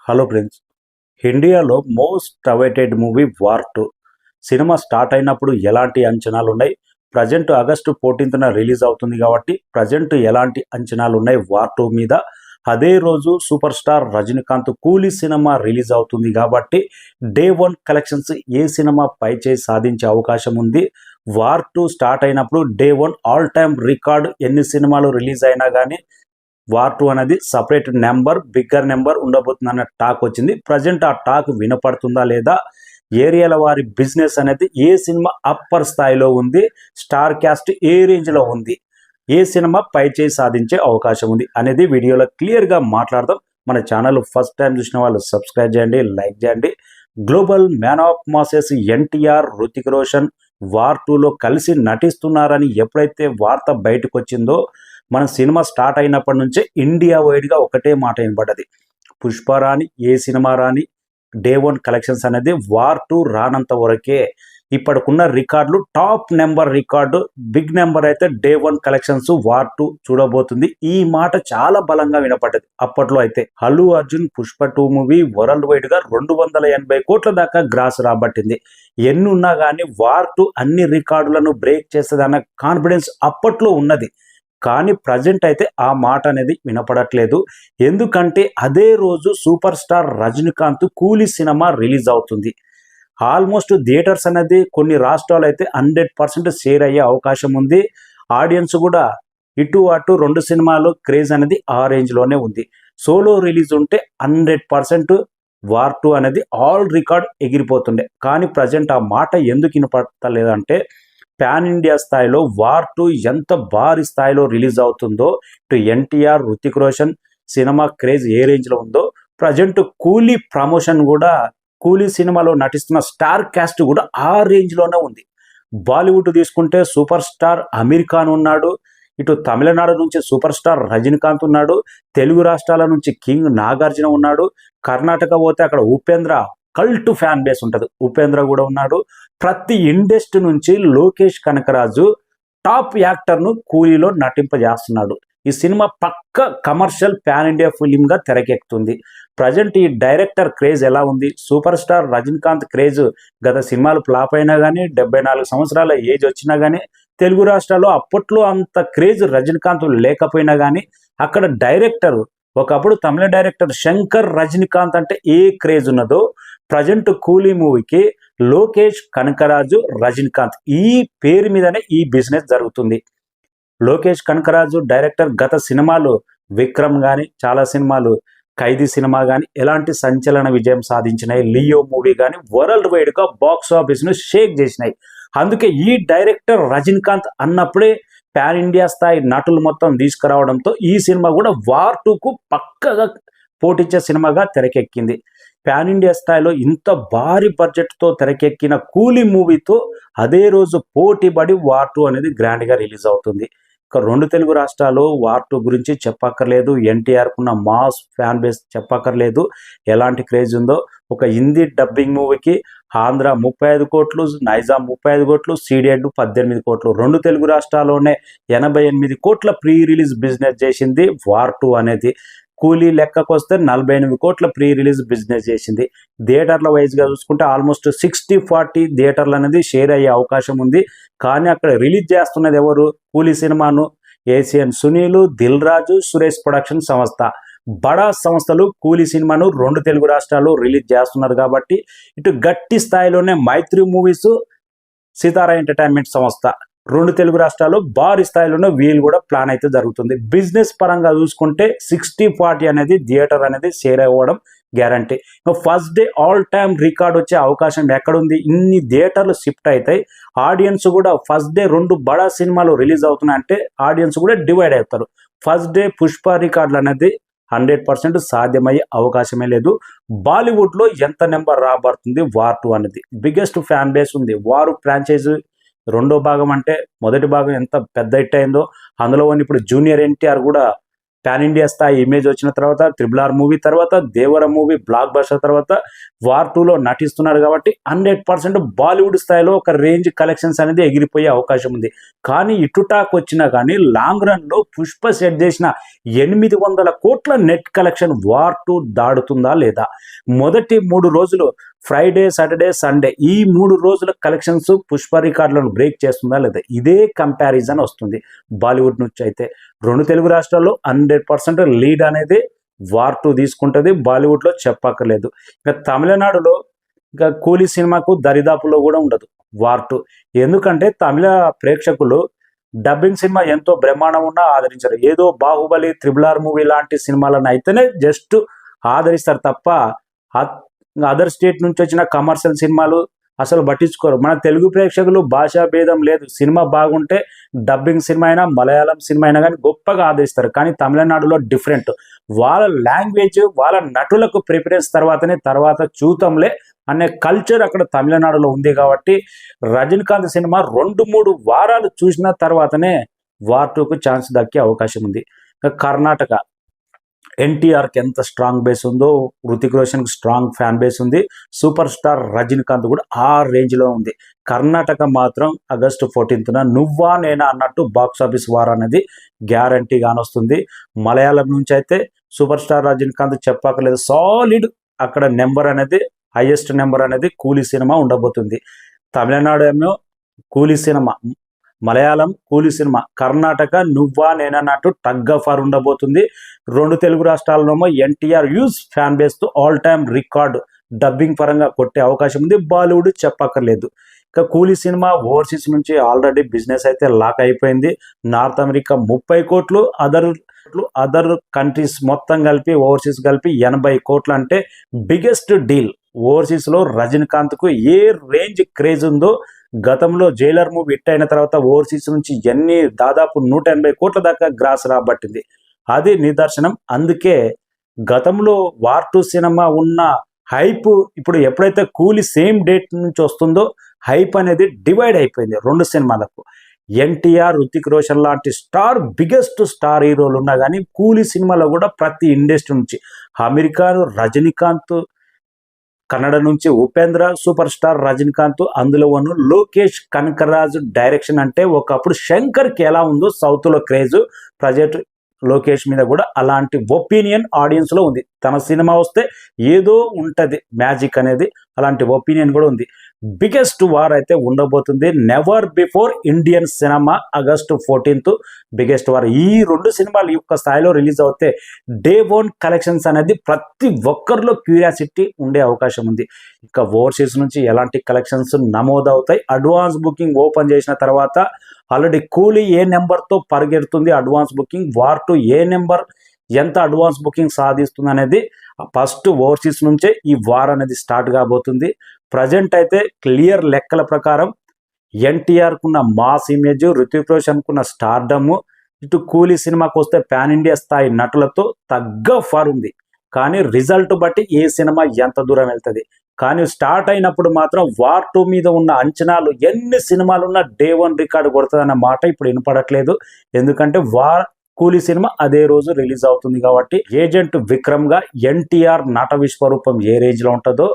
Hello friends, ఇండియాలో most awaited movie war 2 cinema start అయినప్పుడు ఎలాంటి అంచనాలు ఉన్నాయి? ప్రజెంట్ ఆగస్టు 14న రిలీజ్ అవుతుంది కాబట్టి ప్రజెంట్ ఎలాంటి అంచనాలు ఉన్నాయి వార్ 2 మీద? అదే రోజు సూపర్ స్టార్ రజనీకాంత్ కూలీ సినిమా రిలీజ్ అవుతుంది కాబట్టి డే 1 కలెక్షన్స్ ఏ సినిమా పైచేయి సాధించే అవకాశం ఉంది? వార్ 2 స్టార్ట్ అయినప్పుడు డే 1 ఆల్ టైమ్ రికార్డ్ ఎన్ని సినిమాలు రిలీజ్ అయినా కానీ వార్ 2 అనేది సపరేట్ నెంబర్, బిగ్గర్ నెంబర్ ఉండబోతుందన్న టాక్ వచ్చింది. ప్రజెంట్ ఆ టాక్ వినపడుతుందా లేదా? ఏరియాల వారి బిజినెస్ అనేది ఏ సినిమా అప్పర్ స్థాయిలో ఉంది, స్టార్ క్యాస్ట్ ఏ రేంజ్లో ఉంది, ఏ సినిమా పైచేయి సాధించే అవకాశం ఉంది అనేది వీడియోలో క్లియర్గా మాట్లాడదాం. మన ఛానల్ ఫస్ట్ టైం చూసిన వాళ్ళు సబ్స్క్రైబ్ చేయండి, లైక్ చేయండి. Global man of masses NTR, Hrithik Roshan war 2లో కలిసి నటిస్తున్నారని ఎప్పుడైతే వార్త బయటకు వచ్చిందో మన సినిమా స్టార్ట్ అయినప్పటి నుంచే ఇండియా వైడ్గా ఒకటే మాట వినపడ్డది. పుష్ప రాని, ఏ సినిమా రాని, డే 1 కలెక్షన్స్ అనేది వార్ 2 రానంత వరకే. ఇప్పటికున్న రికార్డులు top number record, big number అయితే డే 1 కలెక్షన్స్ వార్ 2 చూడబోతుంది. ఈ మాట చాలా బలంగా వినపడ్డది అప్పట్లో. అయితే అల్లు అర్జున్ పుష్ప 2 మూవీ వరల్డ్ వైడ్గా 280 కోట్ల దాకా గ్రాస్ రాబట్టింది. ఎన్నున్నా కానీ వార్ 2 అన్ని రికార్డులను బ్రేక్ చేస్తుందన్న కాన్ఫిడెన్స్ అప్పట్లో ఉన్నది. కానీ ప్రజెంట్ అయితే ఆ మాట అనేది వినపడట్లేదు. ఎందుకంటే అదే రోజు సూపర్ స్టార్ రజనీకాంత్ కూలీ సినిమా రిలీజ్ అవుతుంది. ఆల్మోస్ట్ థియేటర్స్ అనేది కొన్ని రాష్ట్రాలు అయితే 100% షేర్ అయ్యే అవకాశం ఉంది. ఆడియన్స్ కూడా ఇటు అటు రెండు సినిమాలు క్రేజ్ అనేది ఆ రేంజ్లోనే ఉంది. సోలో రిలీజ్ ఉంటే 100% వార్ 2 అనేది ఆల్ రికార్డ్ ఎగిరిపోతుండే. కానీ ప్రజెంట్ ఆ మాట ఎందుకు వినపడలేదంటే పాన్ ఇండియా స్థాయిలో వార్ 2 ఎంత భారీ స్థాయిలో రిలీజ్ అవుతుందో, ఇటు ఎన్టీఆర్, హృతిక్ రోషన్ సినిమా క్రేజ్ ఏ రేంజ్లో ఉందో, ప్రజెంట్ కూలీ ప్రమోషన్ కూడా, కూలీ సినిమాలో నటిస్తున్న స్టార్ క్యాస్ట్ కూడా ఆ రేంజ్లోనే ఉంది. బాలీవుడ్ తీసుకుంటే సూపర్ స్టార్ అమీర్ ఖాన్ ఉన్నాడు, ఇటు తమిళనాడు నుంచి సూపర్ స్టార్ రజనీకాంత్ ఉన్నాడు, తెలుగు రాష్ట్రాల నుంచి కింగ్ నాగార్జున ఉన్నాడు, కర్ణాటక పోతే అక్కడ ఉపేంద్ర కల్ట్ ఫ్యాన్ బేస్ ఉంటుంది, ఉపేంద్ర కూడా ఉన్నాడు. ప్రతి ఇండస్ట్రీ నుంచి లోకేష్ కనకరాజు టాప్ యాక్టర్ను కూలీలో నటింపజేస్తున్నాడు. ఈ సినిమా పక్క కమర్షియల్ పాన్ ఇండియా ఫిలింగా తెరకెక్కుతుంది. ప్రజెంట్ ఈ డైరెక్టర్ క్రేజ్ ఎలా ఉంది? సూపర్ స్టార్ రజనీకాంత్ క్రేజ్ గత సినిమాలు ఫ్లాప్ అయినా కానీ, 74 సంవత్సరాల ఏజ్ వచ్చినా కానీ, తెలుగు రాష్ట్రాల్లో అప్పట్లో అంత క్రేజ్ రజనీకాంత్ లేకపోయినా కానీ, అక్కడ డైరెక్టర్ ఒకప్పుడు తమిళ డైరెక్టర్ శంకర్ రజనీకాంత్ అంటే ఏ క్రేజ్ ఉన్నదో, ప్రజెంట్ కూలీ మూవీకి లోకేష్ కనకరాజు రజనీకాంత్ ఈ పేరు మీదనే ఈ బిజినెస్ జరుగుతుంది. లోకేష్ కనకరాజు డైరెక్టర్ గత సినిమాలు విక్రమ్ కానీ, చాలా సినిమాలు, ఖైదీ సినిమా కానీ ఎలాంటి సంచలన విజయం సాధించినాయి. లియో మూవీ కానీ వరల్డ్ వైడ్గా బాక్స్ ఆఫీస్ను షేక్ చేసినాయి. అందుకే ఈ డైరెక్టర్ రజనీకాంత్ అన్నప్పుడే పాన్ ఇండియా స్థాయి నటులు మొత్తం తీసుకురావడంతో ఈ సినిమా కూడా వార్ 2కు పక్కగా పోటీచ్చే సినిమాగా తెరకెక్కింది. పాన్ ఇండియా స్థాయిలో ఇంత భారీ బడ్జెట్తో తెరకెక్కిన కూలీ మూవీతో అదే రోజు పోటీపడి వార్ 2 అనేది గ్రాండ్గా రిలీజ్ అవుతుంది. ఇక రెండు తెలుగు రాష్ట్రాలు వార్ 2 గురించి చెప్పక్కర్లేదు. ఎన్టీఆర్కున్న మాస్ ఫ్యాన్ బేస్ చెప్పక్కర్లేదు, ఎలాంటి క్రేజ్ ఉందో. ఒక హిందీ డబ్బింగ్ మూవీకి ఆంధ్ర 35 కోట్లు, నైజాం 35 కోట్లు, సీడెడ్ 18 కోట్లు. రెండు తెలుగు రాష్ట్రాల్లోనే 88 కోట్ల ప్రీ రిలీజ్ బిజినెస్ చేసింది వార్ 2 అనేది. కూలీ లెక్కకు వస్తే 48 కోట్ల ప్రీ రిలీజ్ బిజినెస్ చేసింది. థియేటర్ల వైజ్గా చూసుకుంటే ఆల్మోస్ట్ 60-40 థియేటర్లు అనేది షేర్ అయ్యే అవకాశం ఉంది. కానీ అక్కడ రిలీజ్ చేస్తున్నది ఎవరు? కూలీ సినిమాను ఏసియన్ సునీలు, దిల్ రాజు, సురేష్ ప్రొడక్షన్ సంస్థ, బడా సంస్థలు కూలీ సినిమాను రెండు తెలుగు రాష్ట్రాలు రిలీజ్ చేస్తున్నారు. కాబట్టి ఇటు గట్టి స్థాయిలోనే మైత్రి మూవీస్, సితారా ఎంటర్టైన్మెంట్ సంస్థ రెండు తెలుగు రాష్ట్రాల్లో భారీ స్థాయిలోనే వీళ్ళు కూడా ప్లాన్ అయితే జరుగుతుంది. బిజినెస్ పరంగా చూసుకుంటే 60-40 అనేది థియేటర్ అనేది షేర్ అవ్వడం guarantee. First day all time record వచ్చే అవకాశం ఎక్కడుంది? ఇన్ని థియేటర్లు షిఫ్ట్ అవుతాయి. ఆడియన్స్ కూడా ఫస్ట్ డే రెండు బడా సినిమాలు రిలీజ్ అవుతున్నాయంటే ఆడియన్స్ కూడా డివైడ్ అవుతారు. ఫస్ట్ డే పుష్ప రికార్డులు అనేది 100% సాధ్యమయ్యే అవకాశమే లేదు. బాలీవుడ్లో ఎంత నెంబర్ రాబడుతుంది వార్ 2 అనేది? బిగ్గెస్ట్ ఫ్యాన్ బేస్ ఉంది. వారు ఫ్రాంచైజీ రెండో భాగం అంటే మొదటి భాగం ఎంత పెద్ద హిట్ అయిందో, అందులో ఇప్పుడు జూనియర్ ఎన్టీఆర్ కూడా పాన్ ఇండియా స్థాయి ఇమేజ్ వచ్చిన తర్వాత, RRR మూవీ తర్వాత, దేవర మూవీ బ్లాక్ బస్టర్ తర్వాత వార్ 2లో నటిస్తున్నారు కాబట్టి 100% బాలీవుడ్ స్థాయిలో ఒక రేంజ్ కలెక్షన్స్ అనేది ఎగిరిపోయే అవకాశం ఉంది. కానీ ఇటు టాక్ వచ్చినా కానీ లాంగ్ రన్లో పుష్ప సెట్ చేసిన 800 కోట్ల నెట్ కలెక్షన్ వార్ 2 దాడుతుందా లేదా? మొదటి 3 రోజులు ఫ్రైడే, సాటర్డే, సండే ఈ 3 రోజుల కలెక్షన్స్ పుష్ప రికార్డులను బ్రేక్ చేస్తుందా లేదా? ఇదే కంపారిజన్ వస్తుంది బాలీవుడ్ నుంచి. అయితే 2 తెలుగు రాష్ట్రాల్లో 100% లీడ్ అనేది వార్ 2 తీసుకుంటుంది. బాలీవుడ్లో చెప్పక్కర్లేదు. ఇంకా తమిళనాడులో ఇంకా కూలీ సినిమాకు దరిదాపులో కూడా ఉండదు వార్ 2. ఎందుకంటే తమిళ ప్రేక్షకులు డబ్బింగ్ సినిమా ఎంతో బ్రహ్మాండం ఉన్నా ఆదరించారు. ఏదో బాహుబలి, RRR మూవీ లాంటి సినిమాలను అయితేనే జస్ట్ ఆదరిస్తారు తప్ప అదర్ స్టేట్ నుంచి వచ్చిన కమర్షియల్ సినిమాలు అసలు పట్టించుకోరు. మన తెలుగు ప్రేక్షకులు భాషా భేదం లేదు, సినిమా బాగుంటే డబ్బింగ్ సినిమా అయినా మలయాళం సినిమా అయినా కానీ గొప్పగా ఆదరిస్తారు. కానీ తమిళనాడులో డిఫరెంట్. వాళ్ళ లాంగ్వేజ్, వాళ్ళ నటులకు ప్రిఫరెన్స్ తర్వాత చూతంలే అనే కల్చర్ అక్కడ తమిళనాడులో ఉంది. కాబట్టి రజనీకాంత్ సినిమా 2-3 వారాలు చూసిన తర్వాతనే వార్ 2కు ఛాన్స్ దక్కే అవకాశం ఉంది. కర్ణాటక ఎన్టీఆర్కి ఎంత స్ట్రాంగ్ బేస్ ఉందో, హృతిక్ రోషన్కి స్ట్రాంగ్ ఫ్యాన్ బేస్ ఉంది. సూపర్ స్టార్ రజనీకాంత్ కూడా ఆ రేంజ్లో ఉంది. కర్ణాటక మాత్రం ఆగస్టు 14న నువ్వా నేనా అన్నట్టు బాక్స్ ఆఫీస్ వార్ అనేది గ్యారంటీగానే వస్తుంది. మలయాళం నుంచి అయితే సూపర్ స్టార్ రజనీకాంత్ చెప్పక్కర్లేదు, సాలిడ్ అక్కడ నెంబర్ అనేది, హైయెస్ట్ నెంబర్ అనేది కూలీ సినిమా ఉండబోతుంది. తమిళనాడు ఏమో కూలీ సినిమా, మలయాళం కూలీ సినిమా, కర్ణాటక నువ్వా నేనన్నట్టు టగ్ ఆఫ్ వార్ ఉండబోతుంది. 2 తెలుగు రాష్ట్రాల్లోమో ఎన్టీఆర్ యూజ్ ఫ్యాన్ బేస్తో ఆల్ టైమ్ రికార్డు డబ్బింగ్ పరంగా కొట్టే అవకాశం ఉంది. బాలీవుడ్ చెప్పక్కర్లేదు. ఇక కూలీ సినిమా ఓవర్సీస్ నుంచి ఆల్రెడీ బిజినెస్ అయితే లాక్ అయిపోయింది. నార్త్ అమెరికా 30 కోట్లు, అదర్ కంట్రీస్ మొత్తం కలిపి ఓవర్సీస్ కలిపి 80 కోట్లు అంటే బిగ్గెస్ట్ డీల్. ఓవర్సీస్లో రజనీకాంత్కు ఏ రేంజ్ క్రేజ్ ఉందో, గతంలో జైలర్ మూవీ హిట్ అయిన తర్వాత ఓవర్సీస్ నుంచి దాదాపు 180 కోట్ల దాకా గ్రాస్ రాబట్టింది. అది నిదర్శనం. అందుకే గతంలో వార్ 2 సినిమా ఉన్న హైప్ ఇప్పుడు ఎప్పుడైతే కూలీ సేమ్ డేట్ నుంచి వస్తుందో హైప్ అనేది డివైడ్ అయిపోయింది 2 సినిమాలకు. ఎన్టీఆర్, హృతిక్ రోషన్ లాంటి బిగ్గెస్ట్ స్టార్ హీరోలు ఉన్నా కానీ కూలీ సినిమాలో కూడా ప్రతి ఇండస్ట్రీ నుంచి అమెరికాను రజనీకాంత్, కన్నడ నుంచి ఉపేంద్ర, సూపర్ స్టార్ రజనీకాంత్, అందులో లోకేష్ కనకరాజు డైరెక్షన్ అంటే ఒకప్పుడు శంకర్కి ఎలా ఉందో సౌత్లో క్రేజ్, ప్రజెంట్ లోకేష్ మీద కూడా అలాంటి ఒపీనియన్ ఆడియన్స్లో ఉంది. తన సినిమా వస్తే ఏదో ఉంటుంది మ్యాజిక్ అనేది, అలాంటి ఒపీనియన్ కూడా ఉంది. బిగ్గెస్ట్ వార్ అయితే ఉండబోతుంది. Never before Indian cinema August 14th biggest war. ఈ 2 సినిమాలు ఈ యొక్క స్థాయిలో రిలీజ్ అవుతే డే 1 కలెక్షన్స్ అనేది ప్రతి ఒక్కరిలో క్యూరియాసిటీ ఉండే అవకాశం ఉంది. ఇక ఓవర్సీస్ నుంచి ఎలాంటి కలెక్షన్స్ నమోదవుతాయి? అడ్వాన్స్ బుకింగ్ ఓపెన్ చేసిన తర్వాత ఆల్రెడీ కూలీ ఏ నెంబర్తో పరిగెడుతుంది అడ్వాన్స్ బుకింగ్, వార్ 2 ఏ నెంబర్ ఎంత అడ్వాన్స్ బుకింగ్ సాధిస్తుంది అనేది ఫస్ట్ ఓవర్సీస్ నుంచే ఈ వార్ అనేది స్టార్ట్ కాబోతుంది. ప్రజెంట్ అయితే క్లియర్ లెక్కల ప్రకారం ఎన్టీఆర్కున్న మాస్ ఇమేజ్, హృతిక్ రోషన్కున్న స్టార్డమ్, ఇటు కూలీ సినిమాకి వస్తే పాన్ ఇండియా స్థాయి నటులతో తగ్గ ఫర్ ఉంది. కానీ రిజల్ట్ బట్టి ఏ సినిమా ఎంత దూరం వెళ్తుంది. కానీ స్టార్ట్ అయినప్పుడు మాత్రం వార్ 2 మీద ఉన్న అంచనాలు ఎన్ని సినిమాలున్నా డే 1 రికార్డు కొడుతుందన్న మాట ఇప్పుడు వినపడట్లేదు. ఎందుకంటే కూలీ సినిమా అదే రోజు రిలీజ్ అవుతుంది కాబట్టి ఏజెంట్ విక్రమ్గా ఎన్టీఆర్ నట విశ్వరూపం ఏ రేంజ్లో ఉంటుందో